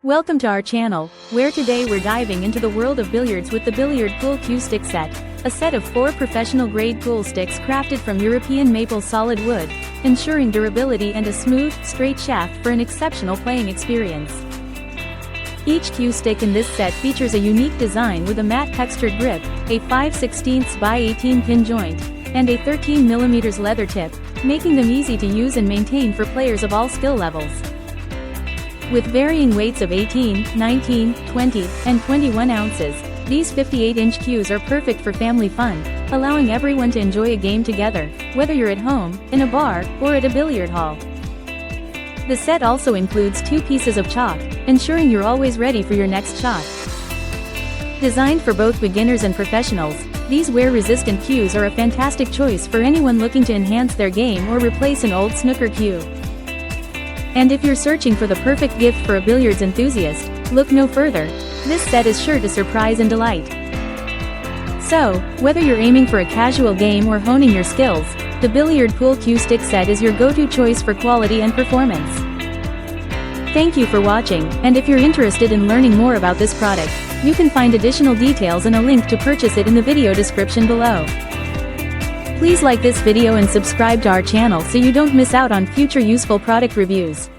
Welcome to our channel, where today we're diving into the world of billiards with the Billiard Pool Cue Stick Set, a set of 4 professional-grade pool sticks crafted from European maple solid wood, ensuring durability and a smooth, straight shaft for an exceptional playing experience. Each cue stick in this set features a unique design with a matte textured grip, a 5/16 by 18 pin joint, and a 13mm leather tip, making them easy to use and maintain for players of all skill levels. With varying weights of 18, 19, 20, and 21 ounces, these 58-inch cues are perfect for family fun, allowing everyone to enjoy a game together, whether you're at home, in a bar, or at a billiard hall. The set also includes 2 pieces of chalk, ensuring you're always ready for your next shot. Designed for both beginners and professionals, these wear-resistant cues are a fantastic choice for anyone looking to enhance their game or replace an old snooker cue. And if you're searching for the perfect gift for a billiards enthusiast, look no further. This set is sure to surprise and delight. So, whether you're aiming for a casual game or honing your skills, the Billiard Pool Cue Stick Set is your go-to choice for quality and performance. Thank you for watching, and if you're interested in learning more about this product, you can find additional details and a link to purchase it in the video description below. Please like this video and subscribe to our channel so you don't miss out on future useful product reviews.